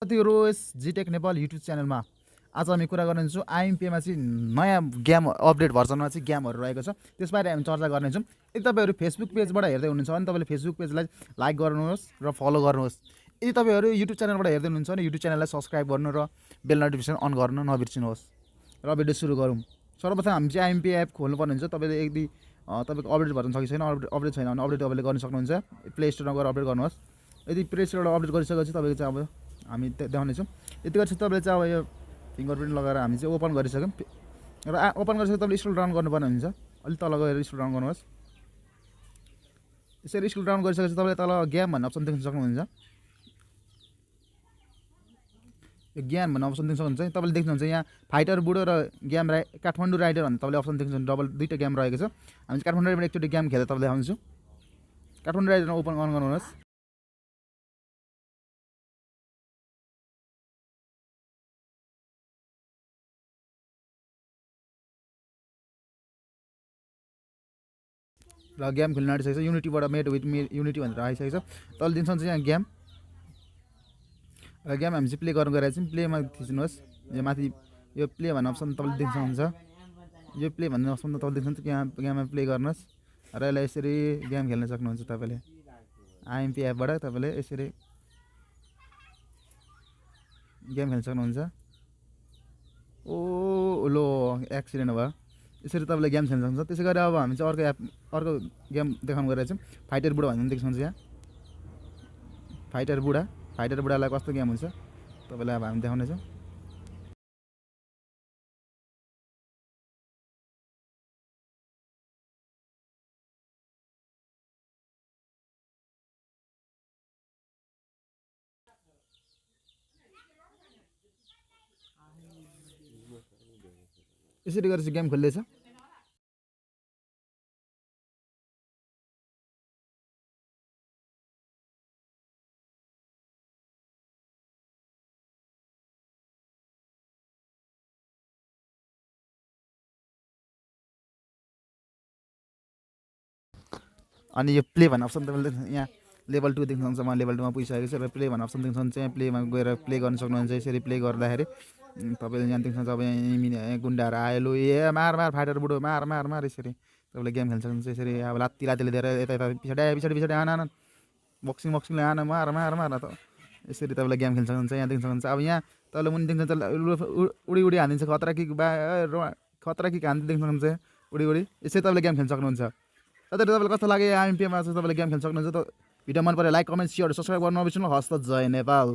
रोज जिटेक Nepal YouTube च्यानलमा आज हामी कुरा गर्नेछौँ आइएमपीमा चाहिँ नयाँ गेम अपडेट भर्जनमा चाहिँ गेमहरू रहेको छ त्यसबारे हामी चर्चा गर्नेछौँ। यदि तपाईँहरू फेसबुक पेजबाट हेर्दै हुनुहुन्छ भने तपाईँले फेसबुक पेजलाई लाइक गर्नुहोस् र फलो गर्नुहोस्। यदि तपाईँहरू युट्युब च्यानलबाट हेर्दै हुनुहुन्छ भने युट्युब च्यानललाई सब्सक्राइब गर्नु र बेल नोटिफिकेसन अन गर्न नबिर्सिनुहोस्। र भिडियो सुरु गरौँ। सर्वप्रथम हामी चाहिँ आइएमपी एप खोल्नुपर्ने हुन्छ। तपाईँले यदि तपाईँको अपडेट भर्न सकेको छैन, अपडेट छैन भने अपडेट तपाईँले गर्न सक्नुहुन्छ। प्ले स्टोरमा गएर अपडेट गर्नुहोस्। यदि प्ले स्टोरबाट अपडेट गरिसकेपछि तपाईँको चाहिँ अब हामी देखाउनेछौँ। यति गरेपछि तपाईँले चाहिँ अब यो फिङ्गरप्रिन्ट लगाएर हामी चाहिँ ओपन गरिसक्यौँ र ओपन गरिसकेपछि तपाईँले स्क्रोल डाउन गर्नुपर्ने हुन्छ। अलिक तल गएर स्क्रोल डाउन गर्नुहोस्। यसरी स्क्रोल डाउन गरिसकेपछि तपाईँले तल गेम भन्ने अप्सन देख्न सक्नुहुन्छ। यो गेम भन्ने अप्सन देख्न सक्नुहुन्छ। तपाईँले देख्नुहुन्छ यहाँ फाइटर बुडो र गेम काठमाडौँ राइडर भन्ने तपाईँले अप्सन देख्नुहुन्छ। डबल दुईवटा गेम रहेको छ। हामी चाहिँ काठमाडौँ राइडरमा एकचोटि गेम खेलेर तपाईँले देखाउँछु। काठमाडौँ राइडरमा ओपन अन गर्नुहोस्। र गेम खेल्न आँटिसकेको छ। युनिटीबाट मेड विथ युनिटी भनेर आइसकेको छ। तल दिन्छ यहाँ गेम र गेम हामी चाहिँ प्ले गर्नु गइरहेको छौँ। प्लेमा थिच्नुहोस्। यो माथि यो प्ले भन्ने अप्सन तपाईँले देख्न सक्नुहुन्छ। यो प्ले भन्ने अप्सन तपाईँले देख्नुहुन्छ। यहाँ गेममा प्ले गर्नुहोस् र यसलाई यसरी गेम खेल्न सक्नुहुन्छ। तपाईँले आइएमपी एपबाट तपाईँले यसरी गेम खेल्न सक्नुहुन्छ। ओ लो एक्सिडेन्ट भयो। यसरी तपाईँले गेम खेल्न सक्नुहुन्छ। त्यसै गरी अब हामी चाहिँ अर्को गेम देखाउनु गइरहेको छौँ। फाइटर बुढा भन्ने देख्नुहुन्छ। यहाँ फाइटर बुढालाई कस्तो गेम हुन्छ तपाईँलाई अब हामी देखाउनेछौँ। यसरी गरेर चाहिँ गेम खेल्दैछ। अनि यो प्ले भन्ने अप्सन तपाईँले यहाँ लेभल 2 देख्न सक्नुहुन्छ। म लेभल 2मा पुगिसकेको छु र प्ले भन्ने अप्सन देख्न सक्नुहुन्छ। यहाँ प्लेमा गएर प्ले गर्न सक्नुहुन्छ। यसरी प्ले गर्दाखेरि तपाईँले यहाँ देख्न सक्नुहुन्छ। अब यहाँ गुन्डाहरू आयो लु ए मार फाइटर बुढो मार यसरी तपाईँले गेम खेल्न सक्नुहुन्छ। यसरी अब लात्तीले दिएर यता पछाडि आन बक्सिङले आन मार त यसरी तपाईँले गेम खेल्न सक्नुहुन्छ। यहाँ देख्न सक्नुहुन्छ। अब यहाँ तपाईँले मुनि देख्न उडी हानिदिन्छ। खतरा किक हान्दै देख्न सक्नुहुन्छ। उडी यसरी तपाईँले गेम खेल्न सक्नुहुन्छ। तपाईँलाई कस्तो लाग्यो आइएमपीमा चाहिँ तपाईँले गेम खेल्न सक्नुहुन्छ। त भिडियो मन पऱ्यो लाइक कमेन्ट सेयर सब्सक्राइब गर्न नबिर्सनु। हस्त जय नेपाल।